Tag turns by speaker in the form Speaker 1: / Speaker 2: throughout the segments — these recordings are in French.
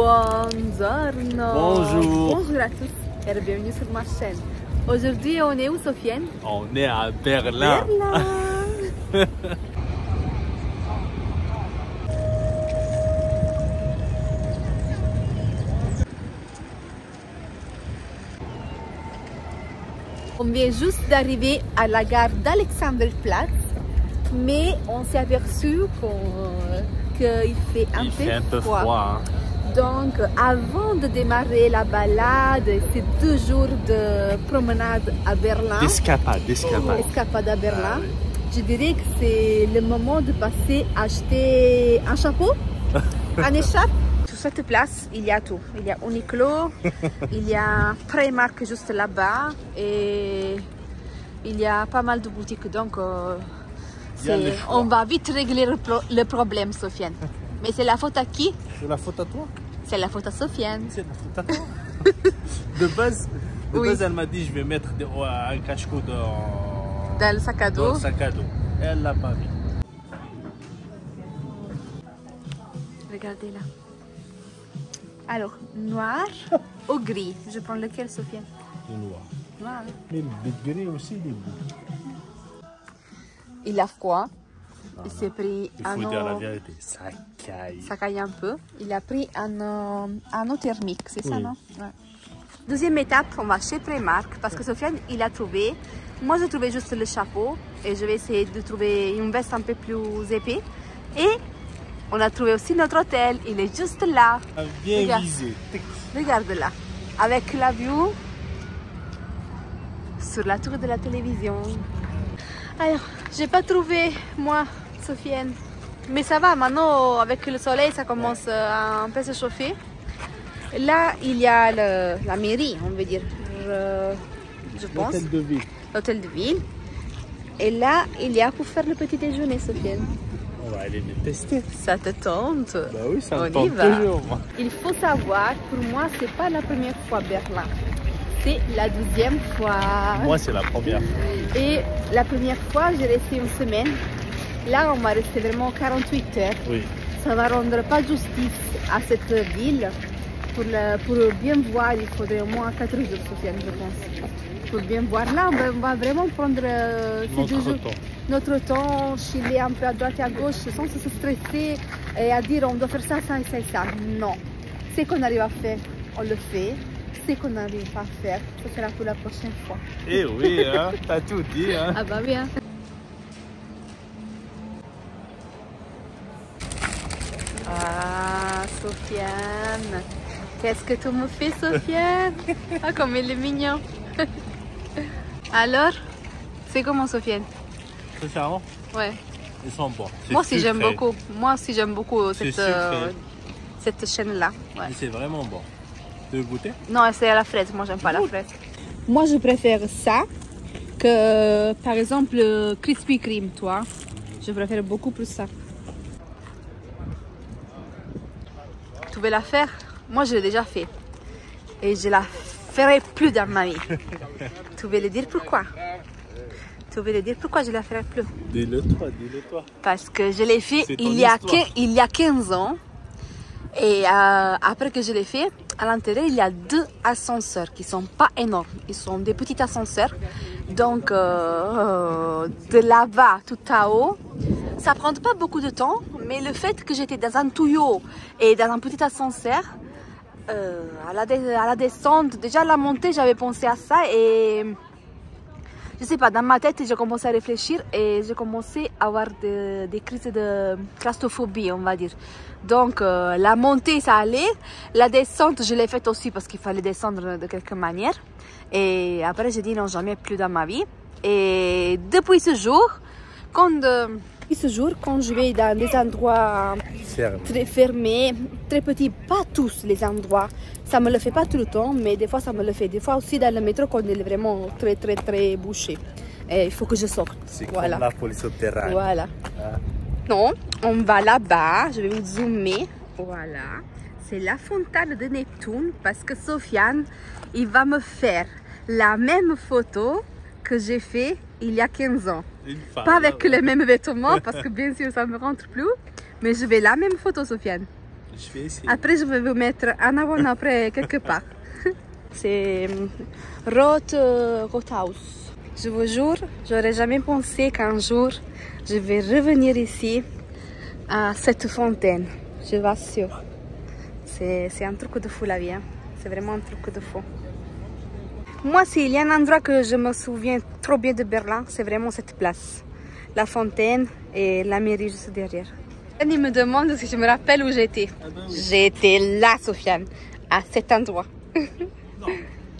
Speaker 1: Buongiorno.
Speaker 2: Bonjour.
Speaker 1: Bonjour à tous et bienvenue sur ma chaîne. Aujourd'hui, on est où, Sofiane?
Speaker 2: On est à Berlin.
Speaker 1: Berlin. On vient juste d'arriver à la gare d'Alexanderplatz, mais on s'est aperçu qu'il fait un peu froid.
Speaker 2: Hein.
Speaker 1: Donc, avant de démarrer la balade, ces 2 jours de promenade à Berlin, escapade à Berlin, je dirais que c'est le moment de passer acheter un chapeau, un écharpe. Sur cette place, il y a tout. Il y a Uniqlo, il y a Primark juste là-bas et il y a pas mal de boutiques. Donc, on va vite régler le problème, Sofiane. Mais c'est la faute à qui?
Speaker 2: C'est la faute à toi?
Speaker 1: C'est la faute à Sofiane.
Speaker 2: C'est la faute à toi. De base, elle m'a dit je vais mettre un cache-cou
Speaker 1: dans le sac à dos.
Speaker 2: Dans le sac à dos. Et elle l'a pas mis.
Speaker 1: Regardez là. Alors, noir ou gris? Je prends lequel, Sofiane?
Speaker 2: Le noir.
Speaker 1: Noir.
Speaker 2: Mais le gris aussi, il est beau.
Speaker 1: Il a froid. Il s'est pris
Speaker 2: il faut dire la vérité, ça caille.
Speaker 1: Ça caille un peu. Il a pris un eau thermique, c'est ça, non? Ouais. Deuxième étape, on va chez Primark parce que Sofiane, il a trouvé. Moi, j'ai trouvé juste le chapeau et je vais essayer de trouver une veste un peu plus épais. Et on a trouvé aussi notre hôtel. Il est juste là.
Speaker 2: Bien visé.
Speaker 1: Regarde là, avec la vue sur la tour de la télévision. Alors, j'ai pas trouvé, moi, Sofiane. Mais ça va, maintenant, avec le soleil, ça commence à un peu se chauffer. Là, il y a la mairie, on veut dire, je pense.
Speaker 2: L'hôtel de ville.
Speaker 1: L'hôtel de ville. Et là, il y a pour faire le petit déjeuner, Sofiane.
Speaker 2: On va aller les tester.
Speaker 1: Ça te tente?
Speaker 2: Bah oui, ça me
Speaker 1: On y
Speaker 2: tente
Speaker 1: va.
Speaker 2: toujours, moi.
Speaker 1: Il faut savoir, pour moi, c'est pas la première fois à Berlin. C'est la 12e fois.
Speaker 2: Moi, c'est la première fois.
Speaker 1: Et la première fois, j'ai resté une semaine. Là, on va rester vraiment 48 heures.
Speaker 2: Oui.
Speaker 1: Ça va rendre pas justice à cette ville. Pour bien voir, il faudrait au moins 4 jours, Sofiane, je pense. Pour bien voir, là, on va vraiment prendre ces 2 jours. Notre temps, chiller un peu à droite et à gauche, sans se stresser et à dire on doit faire ça, ça et ça et ça. Non. Ce qu'on arrive à faire, on le fait. Ce qu'on n'arrive pas à faire, ça sera pour la prochaine fois.
Speaker 2: Eh oui, hein, t'as tout dit. Hein.
Speaker 1: Ah bah bien. Ah, Sofiane. Qu'est-ce que tu me fais, Sofiane? Ah, comme il est mignon. Alors, c'est comment, Sofiane?
Speaker 2: Sincèrement?
Speaker 1: Ouais.
Speaker 2: Ils sont bons.
Speaker 1: Moi aussi, j'aime beaucoup. Moi aussi, j'aime beaucoup cette chaîne-là. Ouais.
Speaker 2: C'est vraiment bon. Tu veux goûter?
Speaker 1: Non, c'est à la fraise. Moi, j'aime pas la fraise. Moi, je préfère ça que, par exemple, le Krispy Kreme, toi. Je préfère beaucoup plus ça. Tu veux la faire? Moi, je l'ai déjà fait. Et je la ferai plus dans ma vie. Tu veux le dire pourquoi? Tu veux le dire pourquoi je la ferai plus?
Speaker 2: Dis-le toi.
Speaker 1: Parce que je l'ai fait il y a 15 ans. Et après que je l'ai fait, à l'intérieur, il y a 2 ascenseurs qui ne sont pas énormes. Ils sont des petits ascenseurs. Donc, de là-bas tout à haut, ça ne prend pas beaucoup de temps. Mais le fait que j'étais dans un tuyau et dans un petit ascenseur, à la descente, déjà à la montée, j'avais pensé à ça. Et je sais pas, dans ma tête, j'ai commencé à réfléchir et j'ai commencé à avoir des crises de claustrophobie, on va dire. Donc, la montée, ça allait. La descente, je l'ai faite aussi parce qu'il fallait descendre de quelque manière. Et après, j'ai dit non, jamais plus dans ma vie. Et depuis ce jour, quand je vais dans des endroits très fermés, très petits, pas tous les endroits, ça me le fait pas tout le temps, mais des fois ça me le fait. Des fois aussi dans le métro quand il est vraiment très bouché. Et il faut que je sorte.
Speaker 2: C'est
Speaker 1: voilà.
Speaker 2: comme la police au terrain.
Speaker 1: Voilà. Ah. Non, on va là-bas, je vais vous zoomer. Voilà. C'est la fontaine de Neptune parce que Sofiane, il va me faire la même photo que j'ai fait il y a 15 ans. Pas avec les mêmes vêtements parce que bien sûr ça ne me rentre plus. Mais je vais la même photo, Sofiane.
Speaker 2: Je vais essayer.
Speaker 1: Après, je vais vous mettre en avant après quelque part. C'est Rothaus. Je vous jure, j'aurais jamais pensé qu'un jour je vais revenir ici à cette fontaine. Je vous assure. C'est un truc de fou la vie. Hein? C'est vraiment un truc de fou. Moi, s'il y a un endroit que je me souviens trop bien de Berlin, c'est vraiment cette place. La fontaine et la mairie juste derrière. Il me demande si je me rappelle où j'étais.
Speaker 2: Ah ben oui.
Speaker 1: J'étais là, Sofiane, à cet endroit.
Speaker 2: Non.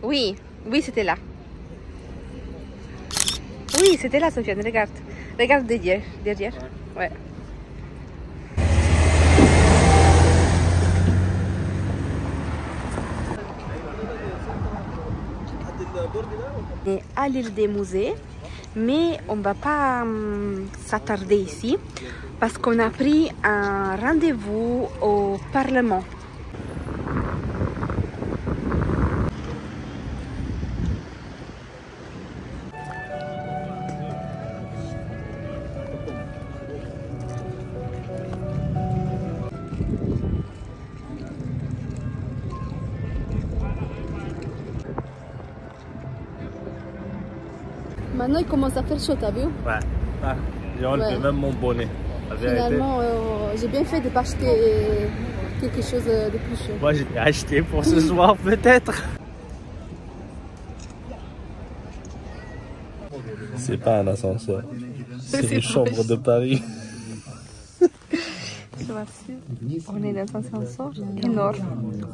Speaker 1: Oui, oui, c'était là. Oui, c'était là, Sofiane, regarde. Regarde derrière. Ouais. On est à l'île des musées, mais on ne va pas s'attarder ici parce qu'on a pris un rendez-vous au Parlement. Maintenant, il commence à faire chaud, t'as vu?
Speaker 2: Ouais. Ah, j'ai enlevé même mon bonnet. La vérité.
Speaker 1: Finalement, j'ai bien fait de ne pas acheter quelque chose de plus chaud.
Speaker 2: Moi, j'ai acheté pour ce soir, peut-être. C'est pas un ascenseur. C'est une chambre de Paris.
Speaker 1: Je m'assure. On est dans un ascenseur énorme.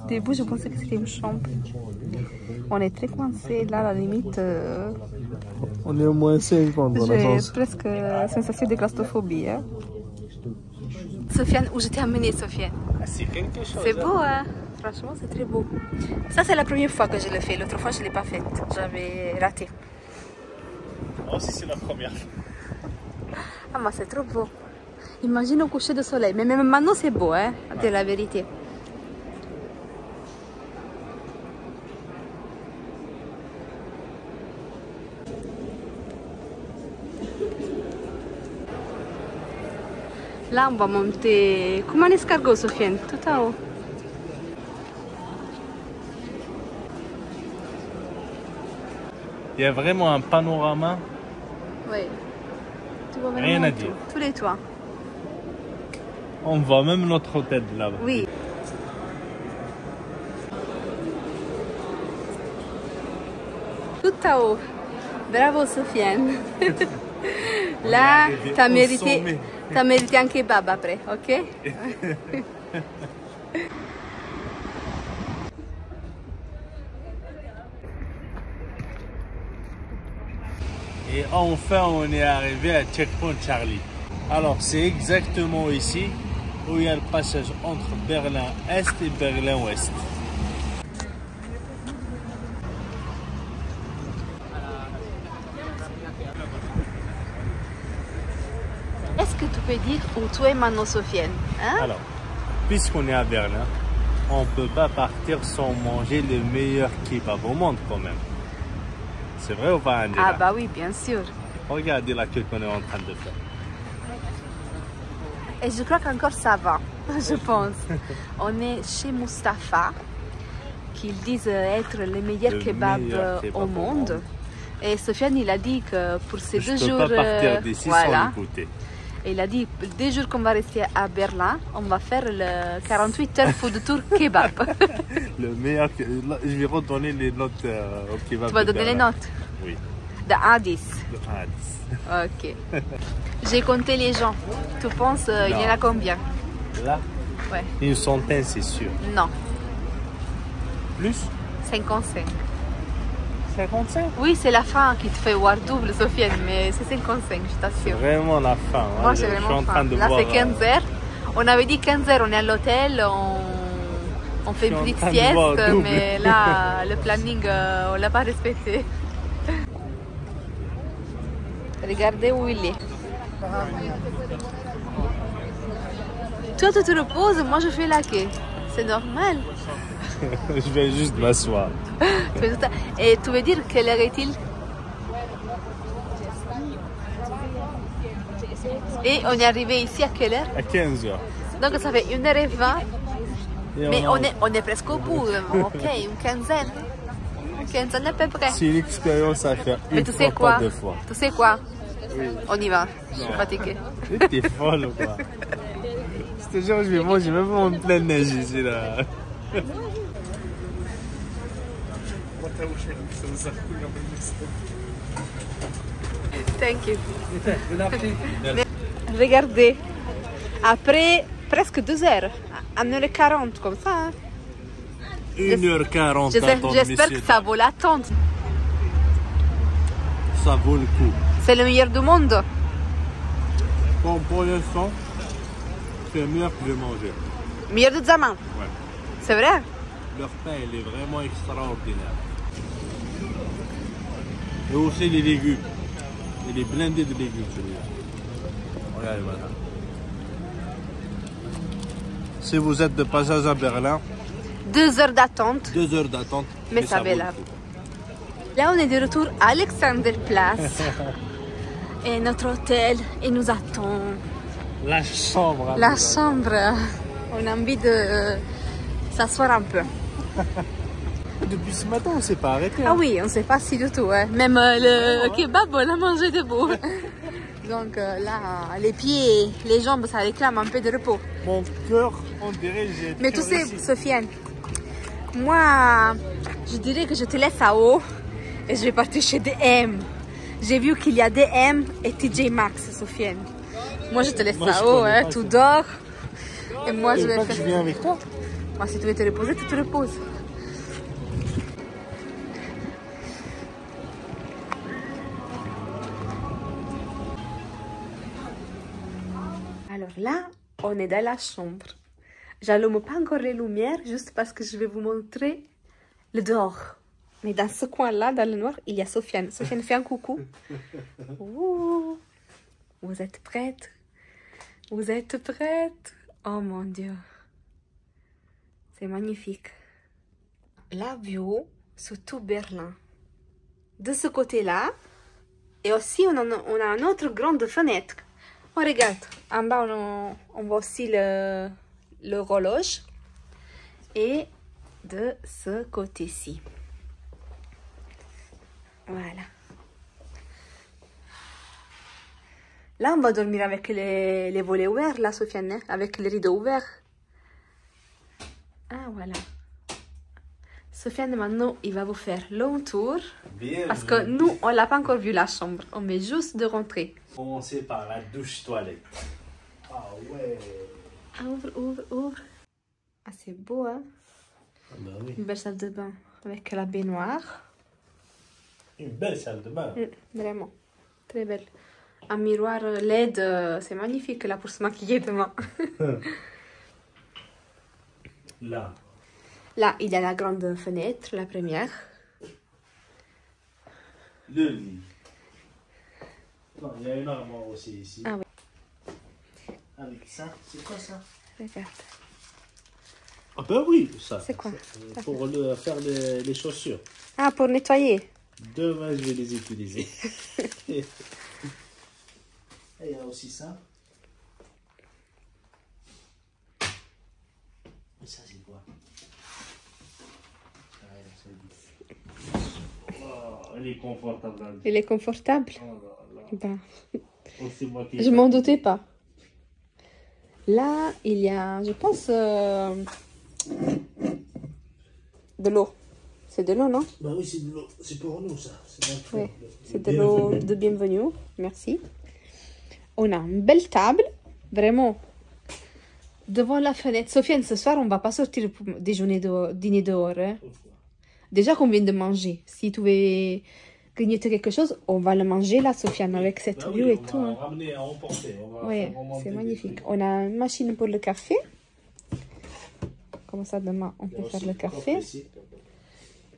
Speaker 1: Au début, je pensais que c'était une chambre. On est très coincé. Là, à la limite,
Speaker 2: On est au moins 50 dans
Speaker 1: j'ai
Speaker 2: l'ascenseur.
Speaker 1: presque sensation de claustrophobie. Hein. Sofiane, où je t'ai amené, Sofiane?
Speaker 2: C'est quelque chose.
Speaker 1: C'est beau, hein? Franchement, c'est très beau. Ça, c'est la première fois que je le fais. L'autre fois, je ne l'ai pas faite. J'avais raté.
Speaker 2: Moi aussi, c'est la première fois.
Speaker 1: Ah, mais c'est trop beau. Imagine au coucher de soleil. Mais même maintenant, c'est beau, hein? À dire la vérité. Là, on va monter comme un escargot, Sofiane, tout en haut.
Speaker 2: Il y a vraiment un panorama.
Speaker 1: Oui. Tu vois
Speaker 2: Rien
Speaker 1: vraiment
Speaker 2: à dire.
Speaker 1: tous les toits.
Speaker 2: On voit même notre hôtel de là-bas.
Speaker 1: Oui. Tout en haut. Bravo, Sofiane. Là, tu as mérité un kebab après, ok?
Speaker 2: Et enfin, on est arrivé à Checkpoint Charlie. Alors, c'est exactement ici où il y a le passage entre Berlin-Est et Berlin-Ouest.
Speaker 1: Est-ce que tu peux dire où tu es maintenant, Sofiane? Hein?
Speaker 2: Alors, puisqu'on est à Berlin, on ne peut pas partir sans manger le meilleur kebab au monde quand même. C'est vrai ou pas, Angela?
Speaker 1: Ah bah oui, bien sûr.
Speaker 2: Regardez la queue qu'on est en train de faire.
Speaker 1: Et je crois qu'encore ça va, je pense. On est chez Mustapha, qu'ils disent être le meilleur kebab au monde. Et Sofiane, il a dit que pour ces
Speaker 2: Je
Speaker 1: 2
Speaker 2: peux
Speaker 1: jours...
Speaker 2: pas partir d'ici sans le goûter.
Speaker 1: Et il a dit, 2 jours qu'on va rester à Berlin, on va faire le 48 heures food tour kebab.
Speaker 2: Le meilleur... Je vais redonner les notes au kebab.
Speaker 1: Tu vas donner les notes?
Speaker 2: Oui.
Speaker 1: De 1 à 10.
Speaker 2: De 1 à 10.
Speaker 1: Ok. J'ai compté les gens. Tu penses, il y en a combien?
Speaker 2: Là,
Speaker 1: Ouais.
Speaker 2: une centaine, c'est sûr.
Speaker 1: Non,
Speaker 2: Plus
Speaker 1: 55.
Speaker 2: 55?
Speaker 1: Oui, c'est la fin qui te fait voir double, Sofiane, mais c'est 55, je
Speaker 2: C'est
Speaker 1: t'assure.
Speaker 2: vraiment la fin.
Speaker 1: Moi,
Speaker 2: Je
Speaker 1: c'est
Speaker 2: suis
Speaker 1: vraiment
Speaker 2: en train
Speaker 1: fin.
Speaker 2: de
Speaker 1: Là,
Speaker 2: voir,
Speaker 1: c'est 15 heures. On avait dit 15 heures, on est à l'hôtel, on fait une
Speaker 2: Je suis en
Speaker 1: petite
Speaker 2: train de voir
Speaker 1: sieste,
Speaker 2: double.
Speaker 1: mais là, le planning, on ne l'a pas respecté. Regardez où il est. Toi, tu te reposes, moi, je fais la queue. C'est normal.
Speaker 2: Je vais juste m'asseoir.
Speaker 1: Et tu veux dire quelle heure est-il? Et on est arrivé ici à quelle heure?
Speaker 2: À 15 heures.
Speaker 1: Donc ça fait 1h20 Mais on est presque au bout. Ok, une quinzaine. Une quinzaine à peu près.
Speaker 2: C'est une expérience à faire
Speaker 1: Mais
Speaker 2: une
Speaker 1: tu
Speaker 2: fois,
Speaker 1: sais quoi?
Speaker 2: pas deux fois.
Speaker 1: Tu sais quoi?
Speaker 2: Oui.
Speaker 1: On y va. Je suis fatiguée.
Speaker 2: T'es folle ou quoi? Je te jure, je vais manger même pas en pleine neige ici là.
Speaker 1: Thank you. Regardez, après presque 2 heures, 1h40 comme ça. Hein.
Speaker 2: 1h40
Speaker 1: J'espère que ça vaut l'attente.
Speaker 2: Ça vaut le coup.
Speaker 1: C'est le meilleur du monde.
Speaker 2: Bon, pour l'instant, c'est le meilleur que j'ai mangé.
Speaker 1: Meilleur de Zaman.
Speaker 2: Ouais.
Speaker 1: C'est vrai?
Speaker 2: Leur pain, il est vraiment extraordinaire. Et aussi les légumes. Il est blindé de légumes celui-là. Regardez, voilà. Si vous êtes de passage à Berlin,
Speaker 1: 2 heures d'attente.
Speaker 2: 2 heures d'attente.
Speaker 1: Mais ça vaut la peine. Là, on est de retour à Alexanderplatz. Et notre hôtel, il nous attend.
Speaker 2: La chambre.
Speaker 1: La chambre. On a envie de s'asseoir un peu.
Speaker 2: Depuis ce matin, on ne s'est pas arrêté.
Speaker 1: Ah oui, on ne s'est pas assis du tout. Hein. Même le kebab, on l'a mangé debout. Donc là, les pieds, les jambes, ça réclame un peu de repos.
Speaker 2: Mon cœur, on dirait j'ai.
Speaker 1: Mais tu sais, Sofiane, moi, je dirais que je te laisse à haut et je vais partir chez DM. J'ai vu qu'il y a DM et TJ Maxx, Sofiane. Moi, je te laisse à haut, hein, tu dors. Et moi, je vais faire.
Speaker 2: Je viens avec toi.
Speaker 1: Moi, si tu veux te reposer, tu te reposes. Alors là, on est dans la chambre. J'allume pas encore les lumières, juste parce que je vais vous montrer le dehors. Mais dans ce coin-là, dans le noir, il y a Sofiane. Sofiane, fais un coucou. Ouh. Vous êtes prête? Vous êtes prête? Oh mon Dieu. C'est magnifique. La vue sur tout Berlin. De ce côté-là. Et aussi, on a une autre grande fenêtre. On regarde. En bas, on voit aussi l'horloge. Et de ce côté-ci. Voilà. Là, on va dormir avec les volets ouverts, là, Sofiane, hein, avec les rideaux ouverts. Ah, voilà. Sofiane, maintenant, il va vous faire long tour. Bien. Parce que nous, on l'a pas encore vu, la chambre. On vient juste de rentrer.
Speaker 2: Commencer par la douche-toilette. Ah ouais.
Speaker 1: Ah, ouvre. Ah, c'est beau, hein?
Speaker 2: Ah bah oui.
Speaker 1: Une belle salle de bain avec la baignoire.
Speaker 2: Une belle salle de bain.
Speaker 1: Vraiment, très belle. Un miroir LED, c'est magnifique là pour se maquiller demain.
Speaker 2: Là.
Speaker 1: Là, il y a la grande fenêtre, la première.
Speaker 2: Le lit. Non, il y a une armoire aussi ici.
Speaker 1: Ah oui.
Speaker 2: Avec ça, c'est quoi ça?
Speaker 1: Regarde.
Speaker 2: Ah ben oui, ça.
Speaker 1: C'est quoi?
Speaker 2: Pour faire les chaussures.
Speaker 1: Ah, pour nettoyer.
Speaker 2: Demain, je vais les utiliser. Et il y a aussi ça. Et ça, c'est quoi? Oh, elle est confortable.
Speaker 1: Il est confortable.
Speaker 2: Oh là là.
Speaker 1: Ben,
Speaker 2: Oh, c'est moi qui
Speaker 1: je m'en doutais pas. Là, il y a, je pense, de l'eau. C'est de l'eau, non?
Speaker 2: Bah oui, c'est de l'eau. C'est pour nous, ça.
Speaker 1: Oui, c'est de l'eau de bienvenue. Merci. On a une belle table, vraiment, devant la fenêtre. Sofiane, ce soir, on va pas sortir pour dîner dehors. Hein. Déjà qu'on vient de manger. Si tu veux grignoter quelque chose, on va le manger là, Sofiane, avec cette
Speaker 2: bah
Speaker 1: vue
Speaker 2: oui,
Speaker 1: et tout.
Speaker 2: On va
Speaker 1: hein.
Speaker 2: ramener à emporter.
Speaker 1: Oui, c'est magnifique. On a une machine pour le café. Comme ça, demain, on peut faire le café.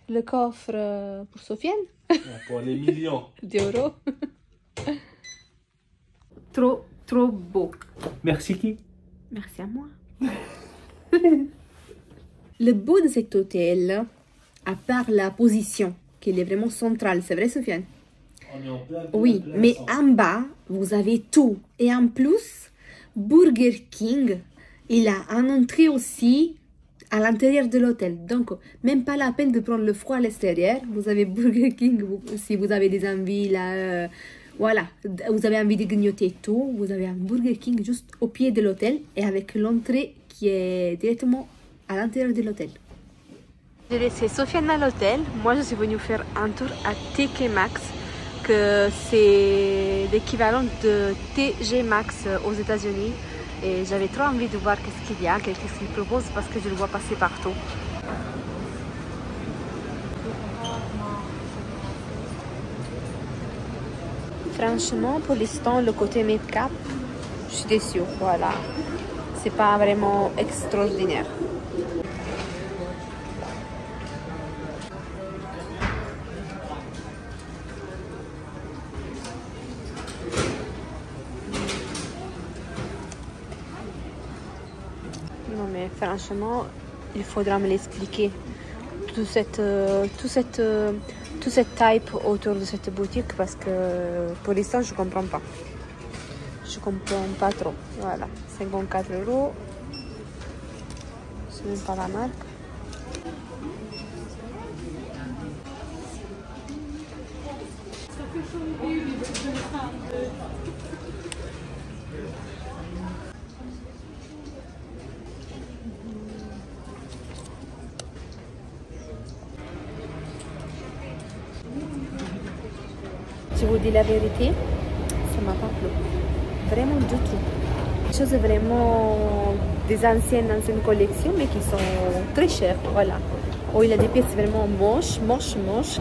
Speaker 1: Le coffre pour Sofiane.
Speaker 2: Pour les millions
Speaker 1: d'euros. Trop beau.
Speaker 2: Merci qui?
Speaker 1: Merci à moi. Le beau de cet hôtel, à part la position, qui est vraiment centrale, c'est vrai, Sofiane?
Speaker 2: On est en plein,
Speaker 1: oui, mais en bas, vous avez tout. Et en plus, Burger King, il a une entrée aussi à l'intérieur de l'hôtel. Donc, même pas la peine de prendre le froid à l'extérieur. Vous avez Burger King, si vous avez des envies, là, voilà, vous avez envie de grignoter tout, vous avez un Burger King juste au pied de l'hôtel et avec l'entrée qui est directement à l'intérieur de l'hôtel. J'ai laissé Sofiane à l'hôtel. Moi, je suis venue faire un tour à TK Maxx, que c'est l'équivalent de TG Maxx aux États-Unis. Et j'avais trop envie de voir qu'est-ce qu'il y a, qu'est-ce qu'ils proposent, parce que je le vois passer partout. Franchement, pour l'instant, le côté make-up, je suis déçue. Voilà, c'est pas vraiment extraordinaire. Non mais franchement, il faudra me l'expliquer. Tout cette type autour de cette boutique, parce que pour l'instant je comprends pas. Je comprends pas trop. Voilà, 54 €. C'est même pas la marque. Je vous dis la vérité, ça m'a pas plu. Vraiment du tout. Des choses vraiment des anciennes collections, mais qui sont très chères. Voilà. Oh, il y a des pièces vraiment moches,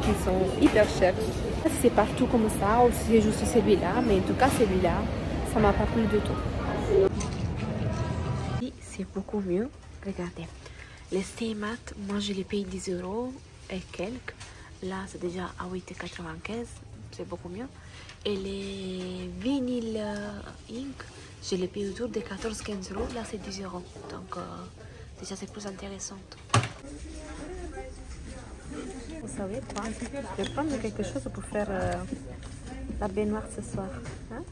Speaker 1: qui sont hyper chères. C'est partout comme ça, ou c'est juste celui-là, mais en tout cas celui-là, ça m'a pas plu du tout. C'est beaucoup mieux. Regardez. Les Stay Matte, moi je les paye 10 € et quelques. Là, c'est déjà à 8,95 €. C'est beaucoup mieux. Et les Vinyl Ink, je les paye autour de 14-15 €. Là, c'est 10 €. Donc, déjà, c'est plus intéressant. Vous savez quoi? Je vais prendre quelque chose pour faire la baignoire ce soir. Hein?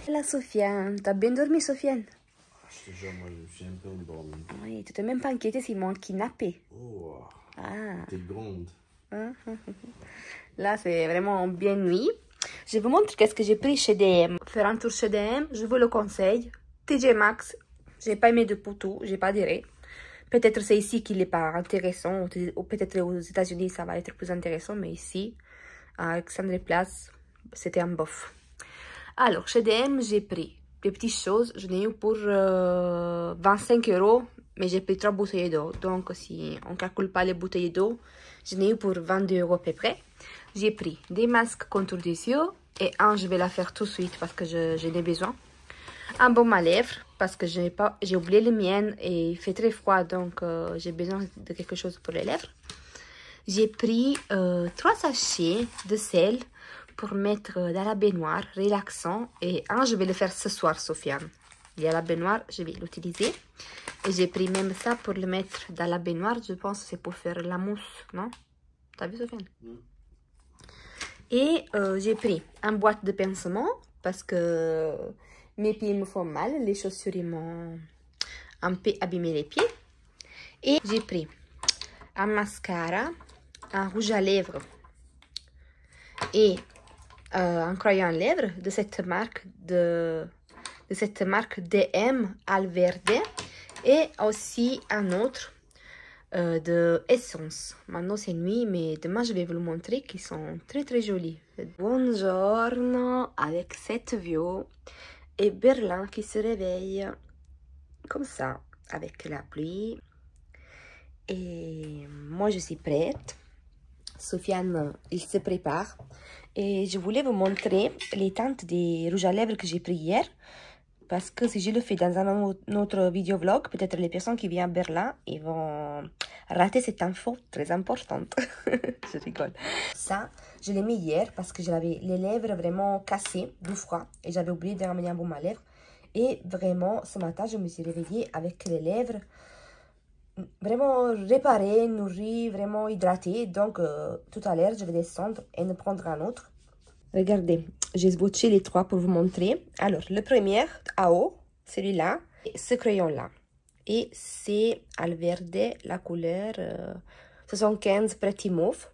Speaker 1: La Sofiane, t'as bien dormi, Sofiane?
Speaker 3: Je te jure, moi je suis un peu endormi.
Speaker 1: Oui, tu t'es même pas inquiété s'ils m'ont kidnappé.
Speaker 3: Oh,
Speaker 1: Ah.
Speaker 3: t'es grande.
Speaker 1: Là, c'est vraiment bien nuit. Je vous montre qu'est-ce que j'ai pris chez DM. Faire un tour chez DM, je vous le conseille. TG Maxx, j'ai pas aimé de poutou, j'ai pas diré. Peut-être c'est ici qu'il n'est pas intéressant, ou peut-être aux États-Unis ça va être plus intéressant, mais ici, à Alexandre Place, c'était un bof. Alors, chez DM, j'ai pris des petites choses. Je n'ai eu pour 25 €, mais j'ai pris 3 bouteilles d'eau. Donc, si on ne calcule pas les bouteilles d'eau, je n'ai eu pour 22 € à peu près. J'ai pris des masques contour des yeux. Et un, je vais la faire tout de suite parce que j'en ai besoin. Un baume à lèvres parce que j'ai oublié les miennes et il fait très froid. Donc, j'ai besoin de quelque chose pour les lèvres. J'ai pris 3 sachets de sel pour mettre dans la baignoire, relaxant. Et un, je vais le faire ce soir, Sofiane. Il y a la baignoire, je vais l'utiliser. Et j'ai pris même ça pour le mettre dans la baignoire. Je pense que c'est pour faire la mousse, non? T'as vu, Sofiane? Et j'ai pris une boîte de pincement parce que mes pieds me font mal. Les chaussures, ils m'ont un peu abîmé les pieds. Et j'ai pris un mascara, un rouge à lèvres et un crayon à lèvres de cette marque DM Alverde, et aussi un autre de Essence. Maintenant c'est nuit, mais demain je vais vous le montrer, qui sont très très jolis. Buongiorno, avec cette vue et Berlin qui se réveille comme ça avec la pluie. Et moi je suis prête. Sofiane, il se prépare. Et je voulais vous montrer les teintes des rouges à lèvres que j'ai pris hier. Parce que si je le fais dans un autre vidéo vlog, peut-être les personnes qui viennent à Berlin, ils vont rater cette info très importante. Je rigole. Ça, je l'ai mis hier parce que j'avais les lèvres vraiment cassées du froid. Et j'avais oublié de ramener un baume à lèvres. Et vraiment, ce matin, je me suis réveillée avec les lèvres vraiment réparé, nourri, vraiment hydraté. Donc, tout à l'heure, je vais descendre et en prendre un autre. Regardez, j'ai swatché les trois pour vous montrer. Alors, le premier, à haut, celui-là, ce crayon-là. Et c'est Alverde, la couleur 75 Pretty Mauve.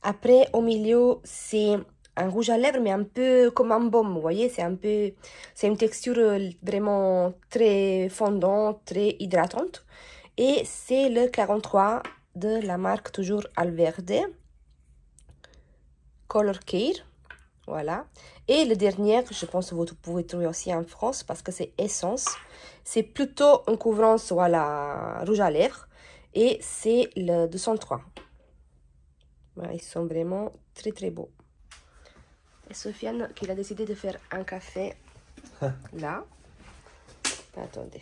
Speaker 1: Après, au milieu, c'est un rouge à lèvres, mais un peu comme un baume, vous voyez, c'est une texture vraiment très fondante, très hydratante. Et c'est le 43 de la marque toujours Alverde, Color Care, voilà. Et le dernier, je pense que vous pouvez trouver aussi en France, parce que c'est Essence. C'est plutôt une couvrance, voilà, rouge à lèvres, et c'est le 203. Voilà, ils sont vraiment très très beaux. Et Sofiane qui a décidé de faire un café là. Attendez.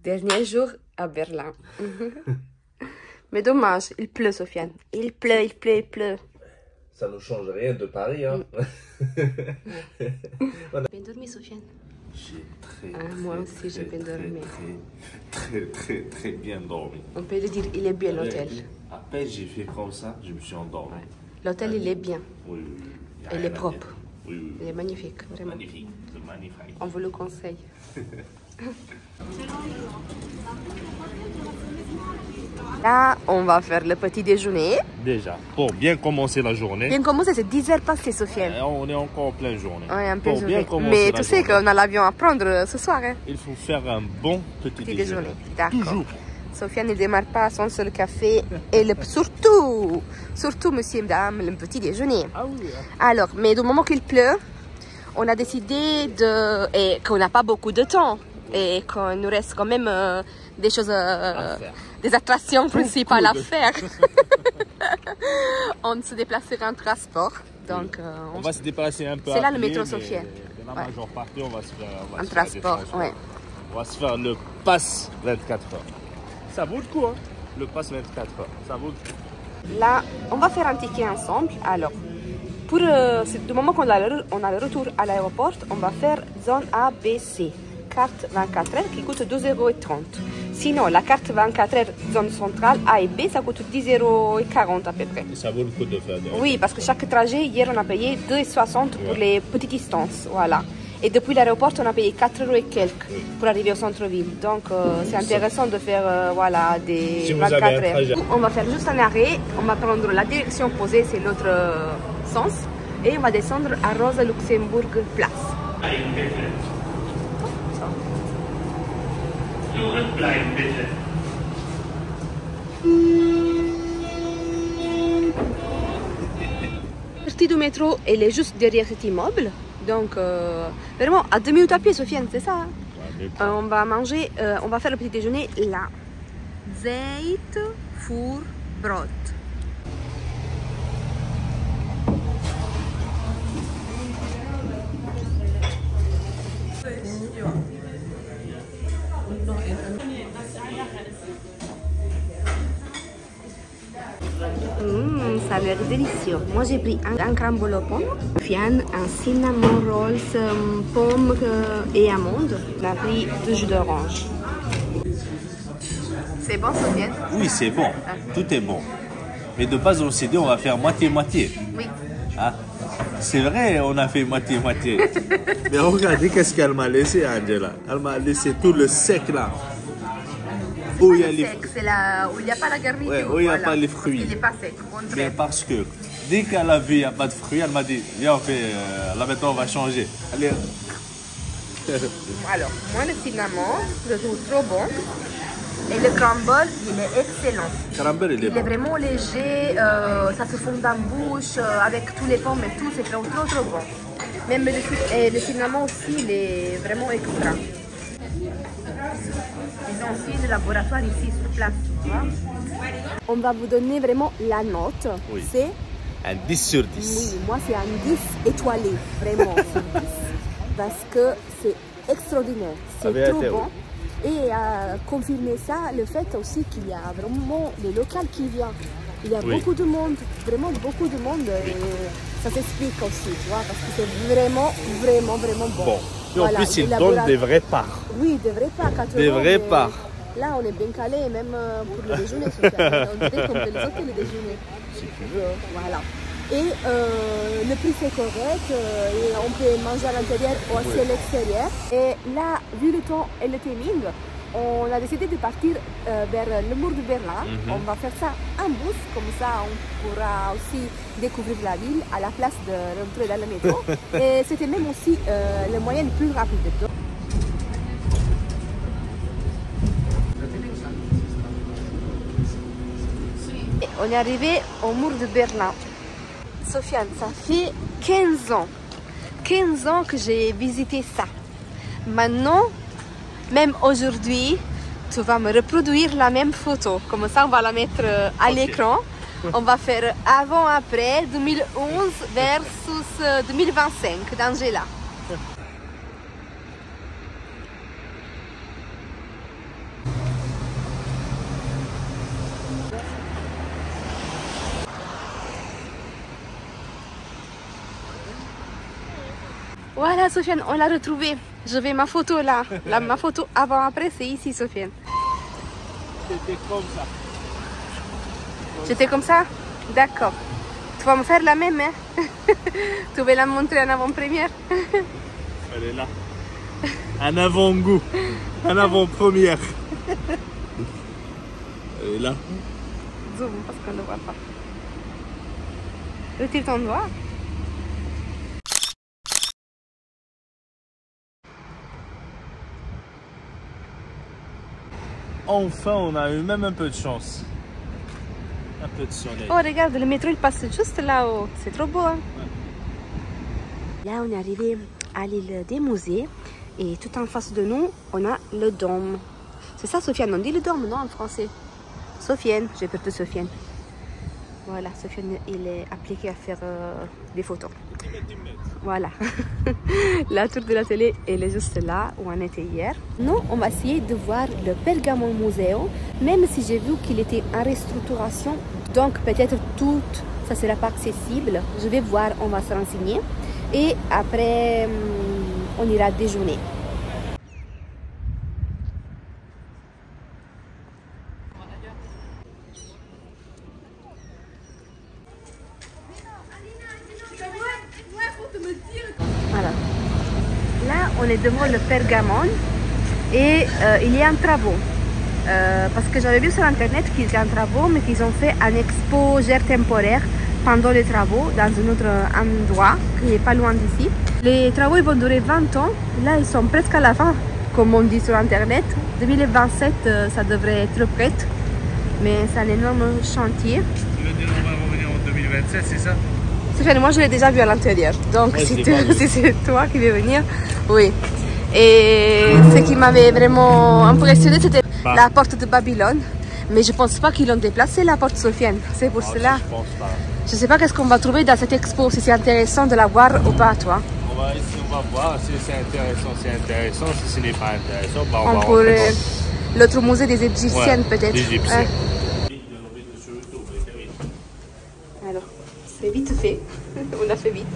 Speaker 1: Dernier jour à Berlin. Mais dommage, il pleut, Sofiane. Il pleut, il pleut, il pleut.
Speaker 3: Ça ne change rien de Paris, hein.
Speaker 1: Bien dormi, Sofiane?
Speaker 3: J'ai
Speaker 1: moi aussi, j'ai bien dormi.
Speaker 3: Très bien dormi.
Speaker 1: On peut le dire, il est bien l'hôtel.
Speaker 3: À peine j'ai fait comme ça, je me suis endormi.
Speaker 1: Ouais. L'hôtel, il est bien.
Speaker 3: Oui.
Speaker 1: Il est propre.
Speaker 3: Oui.
Speaker 1: Il est magnifique, vraiment.
Speaker 3: Magnifique, c'est magnifique.
Speaker 1: On vous le conseille. Là, on va faire le petit déjeuner.
Speaker 2: Déjà, pour bien commencer la journée.
Speaker 1: Bien commencer, c'est 10 heures passées, Sofiane.
Speaker 2: On est encore en pleine journée.
Speaker 1: On est en pleine journée.
Speaker 2: Bien commencer
Speaker 1: mais
Speaker 2: la
Speaker 1: tu sais
Speaker 2: journée,
Speaker 1: qu'on a l'avion à prendre ce soir. Hein.
Speaker 2: il faut faire un bon petit déjeuner.
Speaker 1: D'accord.
Speaker 2: Toujours.
Speaker 1: Sofiane ne démarre pas sans seul café. Et surtout, monsieur et madame, le petit déjeuner.
Speaker 2: Ah oui.
Speaker 1: Alors, mais du moment qu'il pleut, on a décidé et qu'on n'a pas beaucoup de temps. Et qu'il nous reste quand même des choses, des attractions principales à faire. On se déplacera en transport. Donc,
Speaker 2: on va se déplacer un peu.
Speaker 1: C'est là le métro Sofiane.
Speaker 2: La majeure partie, on va se faire.
Speaker 1: En transport, ouais.
Speaker 2: On va se faire le pass 24 heures. Ça vaut le coup, hein. Le pass 24 heures. Ça vaut le coup.
Speaker 1: Là, on va faire un ticket ensemble. Alors, pour du moment qu'on a le retour à l'aéroport, on va faire zone A, B, C. Carte 24 heures qui coûte 2,30 €. Sinon, la carte 24 heures zone centrale A et B, ça coûte 10,40 € à peu près.
Speaker 2: Et ça vaut le coup de faire.
Speaker 1: Oui, parce que chaque trajet, hier, on a payé 2,60 € pour les petites distances. Voilà. Et depuis l'aéroport, on a payé 4 € et quelques pour arriver au centre-ville. Donc, c'est intéressant de faire voilà, des 24 heures. On va faire juste un arrêt. On va prendre la direction opposée, c'est l'autre sens. Et on va descendre à Rosa Luxembourg Place.
Speaker 4: Zurückbleiben bitte.
Speaker 1: La sortie du métro, elle est juste derrière cet immeuble. Donc, vraiment, à 2 minutes à pied, Sofiane, c'est ça. Hein? On va manger, on va faire le petit déjeuner là. Zeit für Brot. Ça a l'air délicieux. Moi j'ai pris un crumble aux pommes, Fiane, un cinnamon rolls, pommes et amandes. On a pris 2 jus d'orange. C'est bon, Sofiane?
Speaker 2: Oui, c'est bon. Tout est bon. Mais de base, on s'est dit on va faire moitié-moitié.
Speaker 1: Oui.
Speaker 2: Ah, c'est vrai, on a fait moitié-moitié. Mais regardez qu'est-ce qu'elle m'a laissé, Angela. Elle m'a laissé tout le sec là. Où il y a les...
Speaker 1: C'est là où il n'y a pas la garniture.
Speaker 2: Ouais, où il n'y a pas les fruits.
Speaker 1: Il n'est pas sec.
Speaker 2: Mais parce que dès qu'elle a vu qu'il n'y a pas de fruits, elle m'a dit viens, on fait, là maintenant on va changer. Allez.
Speaker 1: Alors, moi le cinnamon, je le trouve trop bon. Et le crumble, il est excellent.
Speaker 2: Crumble, il est bon.
Speaker 1: Il est vraiment léger, ça se fond dans la bouche, avec tous les pommes et tout, c'est trop bon. Même le cinnamon aussi, il est vraiment extra. Ils ont aussi le laboratoire ici sur place, tu vois. On va vous donner vraiment la note.
Speaker 2: Oui.
Speaker 1: C'est
Speaker 2: un 10 sur 10.
Speaker 1: Oui, moi c'est un 10 étoilé, vraiment sur 10. Parce que c'est extraordinaire, c'est trop bon. Et à confirmer ça, le fait aussi qu'il y a vraiment le local qui vient. Il y a beaucoup de monde, vraiment beaucoup de monde. Et ça s'explique aussi, tu vois, parce que c'est vraiment bon.
Speaker 2: Et en plus, ils donnent des vrais parts.
Speaker 1: Oui, des vrais parts.
Speaker 2: Des vrais parts.
Speaker 1: Là, on est bien calé, même pour le déjeuner. On dirait comme les hôtels, le déjeuner.
Speaker 2: Si tu veux. Hein.
Speaker 1: Voilà. Et le prix c'est correct, et on peut manger à l'intérieur ou aussi à l'extérieur. Et là, vu le temps et le timing, on a décidé de partir vers le mur de Berlin. On va faire ça en bus, comme ça on pourra aussi découvrir la ville à la place de rentrer dans le métro. Et c'était même aussi le moyen le plus rapide. Et on est arrivé au mur de Berlin. Sofiane, ça fait 15 ans que j'ai visité ça. Maintenant, même aujourd'hui, tu vas me reproduire la même photo. Comme ça, on va la mettre à l'écran. On va faire avant-après 2011 versus 2025 d'Angela. Voilà, Sofiane, on l'a retrouvée. Je vais ma photo là. Ma photo avant-après, c'est ici, Sofiane.
Speaker 2: C'était comme ça.
Speaker 1: J'étais comme ça? D'accord. Tu vas me faire la même, hein? Tu vas la montrer en avant-première?
Speaker 2: Elle est là. Un avant-goût. Un avant-première. Elle est là.
Speaker 1: Zoom, parce qu'on ne voit pas. Retire ton doigt.
Speaker 2: Enfin, on a eu même un peu de chance. Un peu de soleil.
Speaker 1: Oh, regarde, le métro il passe juste là-haut. C'est trop beau, hein? Ouais. Là, on est arrivé à l'île des musées. Et tout en face de nous, on a le dôme. C'est ça, Sofiane? On dit le dôme, non, en français? Sofiane, j'ai peur de Sofiane. Voilà, Sofiane, il est appliqué à faire des photos. Voilà. La tour de la télé, elle est juste là où on était hier. Nous, on va essayer de voir le Pergamon Museum, même si j'ai vu qu'il était en restructuration. Donc, peut-être tout ça sera pas accessible. Je vais voir, on va se renseigner. Et après, on ira déjeuner. Voilà. Là, on est devant le Pergamon et il y a un travaux. Parce que j'avais vu sur internet qu'ils étaient en travaux, mais qu'ils ont fait un exposure temporaire pendant les travaux dans un autre endroit qui n'est pas loin d'ici. Les travaux ils vont durer 20 ans. Là, ils sont presque à la fin, comme on dit sur internet. 2027, ça devrait être prêt, mais c'est un énorme chantier.
Speaker 2: Tu veux dire on va revenir en 2027, c'est ça?
Speaker 1: Moi, je l'ai déjà vu à l'intérieur. Donc, si c'est toi qui veux venir, oui. Et ce qui m'avait vraiment impressionné, c'était la porte de Babylone. Mais je ne pense pas qu'ils l'ont déplacée, la porte Sofiane. C'est pour cela.
Speaker 2: Je pense pas.
Speaker 1: Je ne sais pas qu'est-ce qu'on va trouver dans cette expo, si c'est intéressant de la voir ou pas, toi.
Speaker 2: On va voir si c'est intéressant, c'est intéressant. Si ce n'est pas intéressant, bah
Speaker 1: on pourrait... L'autre musée des Égyptiennes, peut-être.
Speaker 2: Égyptiens.
Speaker 1: Alors, c'est vite fait. On a fait vite.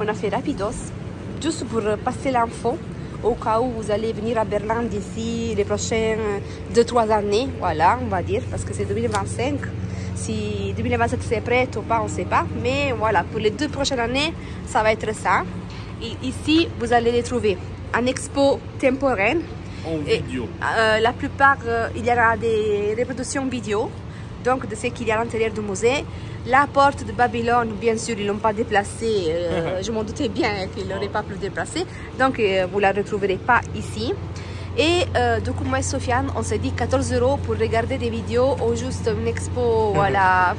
Speaker 1: On a fait rapidos. Juste pour passer l'info. Au cas où vous allez venir à Berlin d'ici les prochaines 2-3 années. Voilà, on va dire. Parce que c'est 2025. Si 2027 c'est prêt ou pas, on ne sait pas. Mais voilà, pour les 2 prochaines années, ça va être ça. Et ici, vous allez les trouver en expo temporaire.
Speaker 2: En vidéo.
Speaker 1: La plupart, il y aura des reproductions vidéo. Donc, de ce qu'il y a à l'intérieur du musée. La porte de Babylone, bien sûr, ils ne l'ont pas déplacée. Je m'en doutais bien qu'ils n'auraient pas pu le déplacer. Donc, vous ne la retrouverez pas ici. Et du coup, moi et Sofiane, on s'est dit 14 € pour regarder des vidéos ou juste une expo, voilà,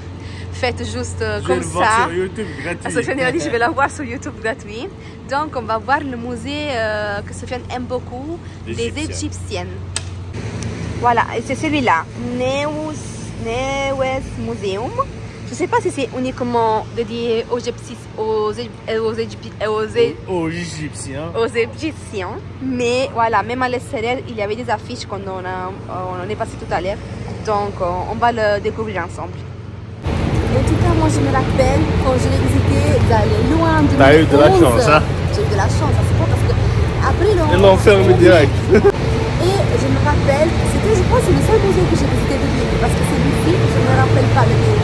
Speaker 1: faite juste comme ça.
Speaker 2: Sur YouTube gratuit.
Speaker 1: Sofiane a dit je vais la voir sur YouTube gratuit. Donc, on va voir le musée que Sofiane aime beaucoup, des Égyptiennes. Voilà, et c'est celui-là, Neues Museum. Je ne sais pas si c'est uniquement dédié aux Égyptiens, mais voilà, même à l'extérieur, il y avait des affiches qu'on on est passé tout à l'heure, donc on va le découvrir ensemble. En tout cas, moi je me rappelle quand je l'ai visité d'aller loin de 2011.
Speaker 2: T'as eu de la chance, hein?
Speaker 1: J'ai eu de la chance, c'est pas parce que après le
Speaker 2: l'enferme direct.
Speaker 1: Et je me rappelle, c'était, je pense, le seul musée que j'ai visité de Vienne, parce que celui-ci, je ne me rappelle pas le nom.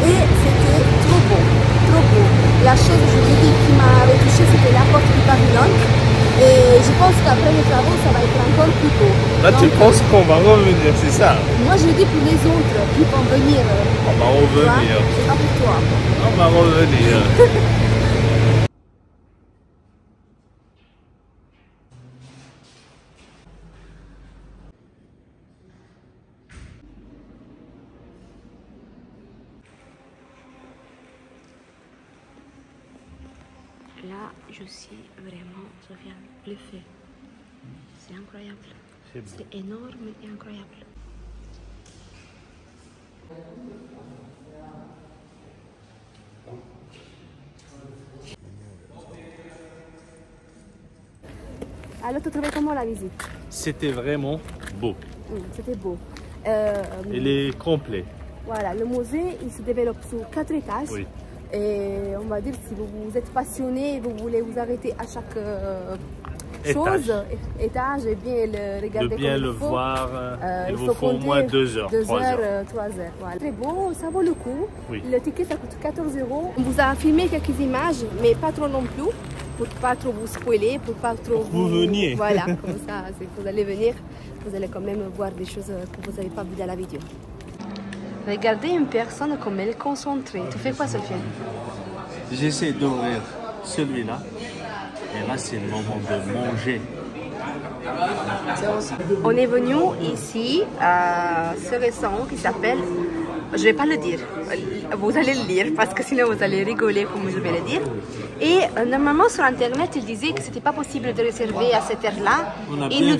Speaker 1: Et c'était trop beau, trop beau. La chose, je vous dis, qui m'a retouché, c'était la porte du pavillon. Et je pense qu'après les travaux, ça va être encore plus beau.
Speaker 2: Là, tu penses qu'on va revenir, c'est ça?
Speaker 1: Moi, je dis pour les autres qui vont venir.
Speaker 2: On va revenir.
Speaker 1: C'est pas pour toi.
Speaker 2: On va revenir.
Speaker 1: Là, je suis vraiment, Sofiane, bluffée. C'est incroyable. C'est énorme et incroyable. Alors, tu trouvais comment la visite?
Speaker 2: C'était vraiment beau.
Speaker 1: C'était beau.
Speaker 2: Il est complet.
Speaker 1: Voilà, le musée, il se développe sur 4 étages.
Speaker 2: Oui.
Speaker 1: Et on va dire, si vous êtes passionné, vous voulez vous arrêter à chaque étage et bien le regarder
Speaker 2: de bien
Speaker 1: comme
Speaker 2: le
Speaker 1: il faut.
Speaker 2: voir, il vous faut au
Speaker 1: compter
Speaker 2: moins 2 heures, 3 heures.
Speaker 1: 3 heures. Voilà. Très beau, ça vaut le coup.
Speaker 2: Oui.
Speaker 1: Le ticket, ça coûte 14 €. On vous a filmé quelques images, mais pas trop non plus, pour pas trop vous spoiler, pour pas trop
Speaker 2: vous veniez.
Speaker 1: Voilà, comme ça, vous allez venir, vous allez quand même voir des choses que vous n'avez pas vues dans la vidéo. Regardez une personne comme elle est concentrée. Tu fais quoi, Sofiane?
Speaker 2: J'essaie d'ouvrir celui-là. Et là, c'est le moment de manger.
Speaker 1: On est venu ici à ce restaurant qui s'appelle, je vais pas le dire, vous allez le lire parce que sinon vous allez rigoler comme je vais le dire. Et normalement sur internet il disait que c'était pas possible de réserver à cette heure-là. Il nous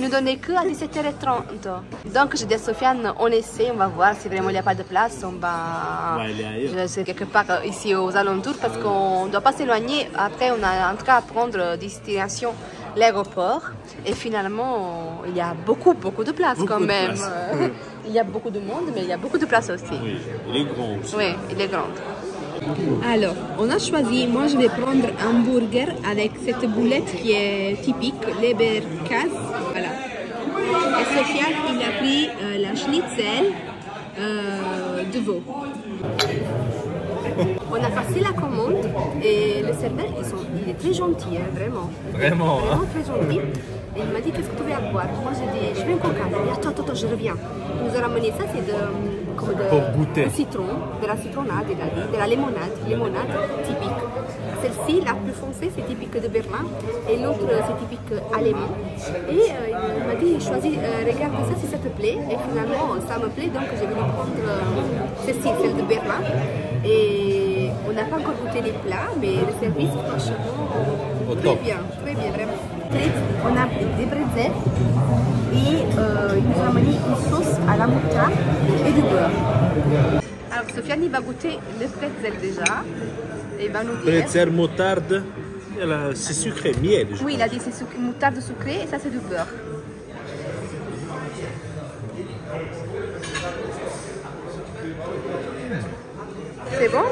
Speaker 1: donnait que à 17h30. Donc je dis à Sofiane, on essaie, on va voir si vraiment il n'y a pas de place, on va je sais, quelque part ici aux alentours parce qu'on ne doit pas s'éloigner. Après on a en tout cas à prendre destination l'aéroport et finalement il y a beaucoup de places quand même. Il y a beaucoup de monde mais il y a beaucoup de places aussi.
Speaker 2: Oui, il est grand aussi.
Speaker 1: Oui, il est grand. Alors, on a choisi, moi je vais prendre un burger avec cette boulette qui est typique, Leberkäse. Voilà. Et Sofiane, il a pris la schnitzel de veau. On a passé la commande et le serveur, il est très gentil, hein, vraiment.
Speaker 2: Vraiment, hein?
Speaker 1: Vraiment très gentil. Et il m'a dit qu'est-ce que tu veux à boire. Moi j'ai dit, je veux un coca. Il a dit, attends, je reviens. Il nous a ramené ça, c'est
Speaker 2: pour goûter.
Speaker 1: De citron, de la citronnade, il a dit, de la limonade typique. Celle-ci, la plus foncée, c'est typique de Berlin et l'autre, c'est typique allemand. Et il m'a dit, choisis, regarde ça si ça te plaît. Et finalement, ça me plaît, donc j'ai voulu prendre celle-ci, celle de Berlin. Et on n'a pas encore goûté les plats, mais le service, franchement, très bien, vraiment. On a pris des bretzels et il nous a amené une sauce à la moutarde et du beurre. Alors Sofiane, il va goûter le pretzel déjà. Et il va nous dire...
Speaker 2: Pretzel, moutarde, c'est sucré, miel.
Speaker 1: Oui, il a dit c'est moutarde sucrée et ça c'est du beurre. C'est bon?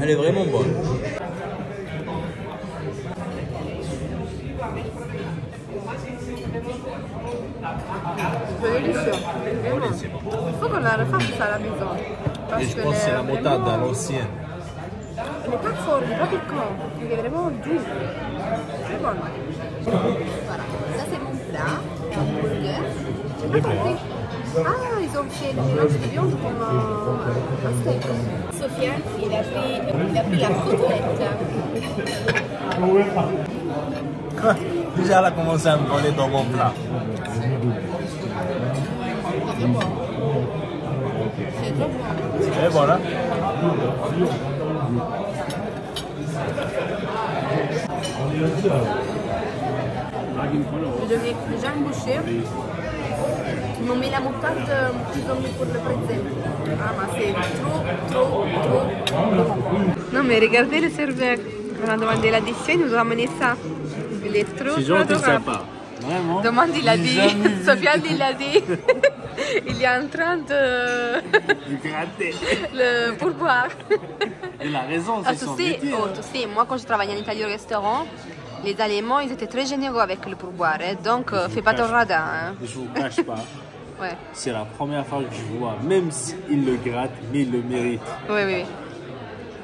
Speaker 2: Elle est vraiment bonne.
Speaker 1: C'est délicieux, vraiment. Il faut qu'on la refasse ça à la maison.
Speaker 2: Et je pense que c'est la moutarde à l'ancienne.
Speaker 1: Il n'est pas fort, il n'est pas piquant. Il est vraiment doux. Très bon. Voilà, ça c'est mon plat, mon burger. J'ai pas compris. Ah, ils ont fait le mélange de viande comme un steak. Sofiane, il a pris la côtelette.
Speaker 2: Déjà, elle a commencé à me voler dans mon plat.
Speaker 1: C'est trop bon.
Speaker 2: Et voilà.
Speaker 1: Je devais déjà me boucher. Ils m'ont mis la moutarde qu'ils ont mis pour le pretzel. Ah, mais c'est trop bon. Non, mais regardez le serveur. On a demandé l'addition, il nous a amené ça. Il est trop
Speaker 2: C'est gentil,
Speaker 1: adorable.
Speaker 2: sympa. Vraiment.
Speaker 1: Demande, il a dit. Sofiane, il a dit. Il est en train de
Speaker 2: gratter.
Speaker 1: le pourboire.
Speaker 2: Il a raison,
Speaker 1: Ah,
Speaker 2: c'est son métier.
Speaker 1: oh, tu sais, moi quand je travaillais en Italie au restaurant, les Allemands ils étaient très généreux avec le pourboire, hein, donc fais pas ton radin. Hein.
Speaker 2: Je vous cache pas,
Speaker 1: Ouais.
Speaker 2: c'est la première fois que je vois, même s'il le gratte, mais il le mérite.
Speaker 1: Oui, oui.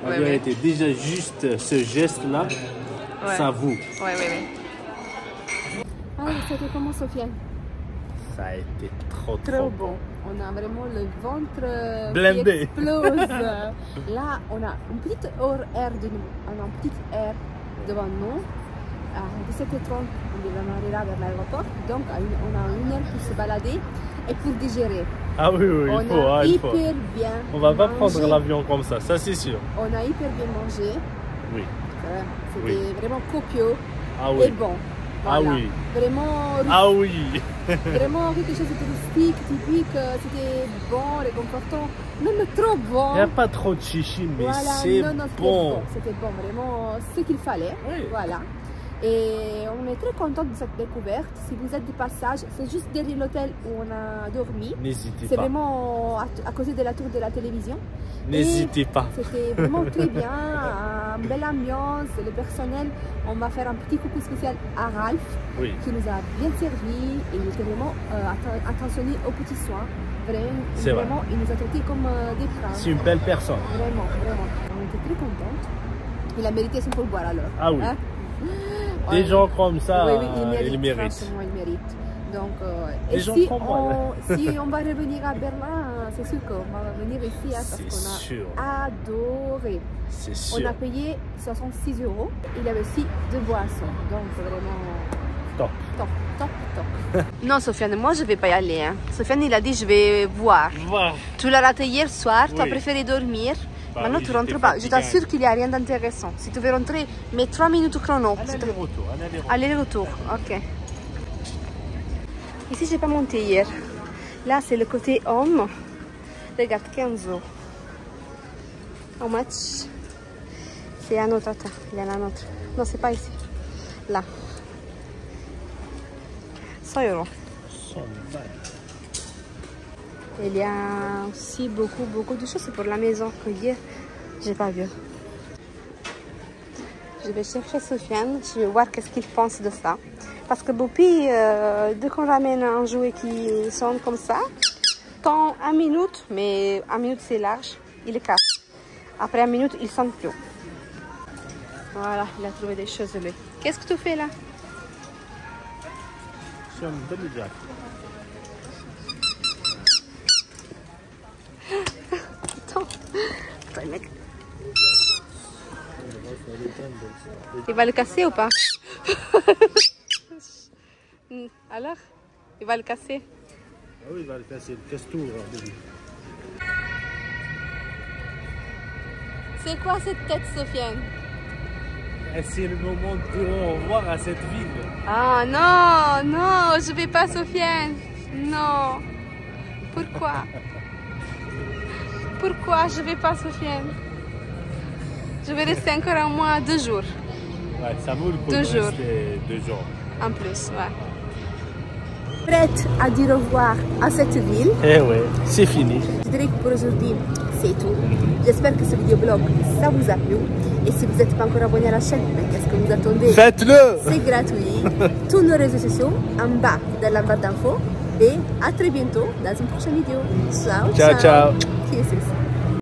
Speaker 2: La
Speaker 1: Ouais,
Speaker 2: vérité, déjà juste ce geste-là,
Speaker 1: Ouais.
Speaker 2: ça vaut.
Speaker 1: Oui, oui, oui. Ah, c'était comment, Sofiane?
Speaker 2: Ça a été trop
Speaker 1: Trop bon. On a vraiment le ventre
Speaker 2: Blindé.
Speaker 1: qui explose. Là, on a une petite air devant nous. À 17h30, on arrivera vers l'aéroport. Donc, on a une heure pour se balader et pour digérer.
Speaker 2: Ah oui, oui,
Speaker 1: On
Speaker 2: il faut.
Speaker 1: a
Speaker 2: Ah, il faut.
Speaker 1: hyper bien
Speaker 2: On va pas
Speaker 1: mangé.
Speaker 2: prendre l'avion comme ça c'est sûr.
Speaker 1: On a hyper bien mangé.
Speaker 2: Oui.
Speaker 1: C'était
Speaker 2: Oui.
Speaker 1: vraiment copieux
Speaker 2: Ah
Speaker 1: et
Speaker 2: oui.
Speaker 1: bon.
Speaker 2: Ah
Speaker 1: Voilà.
Speaker 2: oui.
Speaker 1: Vraiment,
Speaker 2: Ah oui.
Speaker 1: vraiment quelque chose de touristique, typique. C'était bon, réconfortant, même trop bon.
Speaker 2: Il n'y a pas trop de chichi, mais
Speaker 1: Voilà,
Speaker 2: c'est
Speaker 1: non, c'était
Speaker 2: bon.
Speaker 1: C'était bon, vraiment ce qu'il fallait.
Speaker 2: Oui.
Speaker 1: Voilà. Et on est très content de cette découverte. Si vous êtes de passage, c'est juste derrière l'hôtel où on a dormi.
Speaker 2: N'hésitez
Speaker 1: C'est
Speaker 2: pas.
Speaker 1: vraiment à cause de la tour de la télévision.
Speaker 2: N'hésitez pas.
Speaker 1: C'était vraiment très bien, une belle ambiance, le personnel. On va faire un petit coucou spécial à Ralph
Speaker 2: Oui.
Speaker 1: qui nous a bien servi et il était vraiment attentionné aux petits soins.
Speaker 2: C'est vrai.
Speaker 1: Vraiment, il nous a traités comme des princes.
Speaker 2: C'est une belle personne.
Speaker 1: Vraiment, vraiment. On était très contents. Il a mérité son pourboire alors.
Speaker 2: Ah oui.
Speaker 1: Hein?
Speaker 2: Des
Speaker 1: Ouais.
Speaker 2: gens comme ça,
Speaker 1: Oui, oui,
Speaker 2: ils méritent.
Speaker 1: Franchement, il mérite. Donc,
Speaker 2: Des
Speaker 1: et
Speaker 2: gens
Speaker 1: si
Speaker 2: comme moi,
Speaker 1: si on va revenir à Berlin, c'est sûr qu'on va revenir ici hein, parce
Speaker 2: C'est
Speaker 1: qu'on a
Speaker 2: sûr.
Speaker 1: adoré.
Speaker 2: C'est
Speaker 1: On
Speaker 2: sûr.
Speaker 1: a payé 66 €. Il y avait aussi deux boissons. Donc, vraiment
Speaker 2: Top.
Speaker 1: top, top, top. Non, Sofiane, moi je vais pas y aller. Hein. Sofiane, il a dit je vais voir.
Speaker 2: Voir.
Speaker 1: Tu l'as raté hier soir, tu as
Speaker 2: Oui.
Speaker 1: préféré dormir.
Speaker 2: Bah
Speaker 1: Maintenant
Speaker 2: oui,
Speaker 1: tu
Speaker 2: j'étais
Speaker 1: rentres pas. Je
Speaker 2: fatigué.
Speaker 1: t'assure qu'il n'y a rien d'intéressant. Si tu veux rentrer, mets 3 minutes chrono.
Speaker 2: Un aller-retour. Un aller-retour.
Speaker 1: Aller-retour, ok. Ici, j'ai pas monté hier. Là, c'est le côté homme. Regarde, 15 €. How much? C'est un autre, attends, il y en a un autre. Non, c'est pas ici. Là. 100 €. Il y a aussi beaucoup de choses pour la maison que hier, j'ai pas vu. Je vais chercher Sofiane, je vais voir qu'est-ce qu'il pense de ça. Parce que Bopi, dès qu'on ramène un jouet qui sonne comme ça, tant 1 minute, mais 1 minute c'est large, il le casse. Après 1 minute, il ne sonne plus. Voilà, il a trouvé des choses lui. Qu'est-ce que tu fais là?
Speaker 2: C'est un double jack.
Speaker 1: Attends, mec. Il va le casser ou pas? Alors? Il va le casser?
Speaker 2: Ah oui, il va le casser. Le casse-tout.
Speaker 1: C'est quoi cette tête, Sofiane?
Speaker 2: C'est le moment de dire au revoir à cette ville.
Speaker 1: Ah non, non, je vais pas, Sofiane. Non. Pourquoi? Pourquoi je vais pas, Sofiane? Je vais rester encore un mois, 2 jours.
Speaker 2: Ouais, ça vaut le coup de
Speaker 1: 2 jours.
Speaker 2: rester 2 jours.
Speaker 1: En plus, ouais. Prête à dire au revoir à cette ville.
Speaker 2: Eh ouais, c'est fini.
Speaker 1: Je dirais que pour aujourd'hui, c'est tout. J'espère que ce vidéoblog, ça vous a plu. Et si vous n'êtes pas encore abonné à la chaîne, mais qu'est-ce que vous attendez?
Speaker 2: Faites-le!
Speaker 1: C'est gratuit. Tous nos réseaux sociaux en bas dans la barre d'infos. Et à très bientôt dans une prochaine vidéo. Ciao,
Speaker 2: Ciao, ciao.
Speaker 1: Kisses.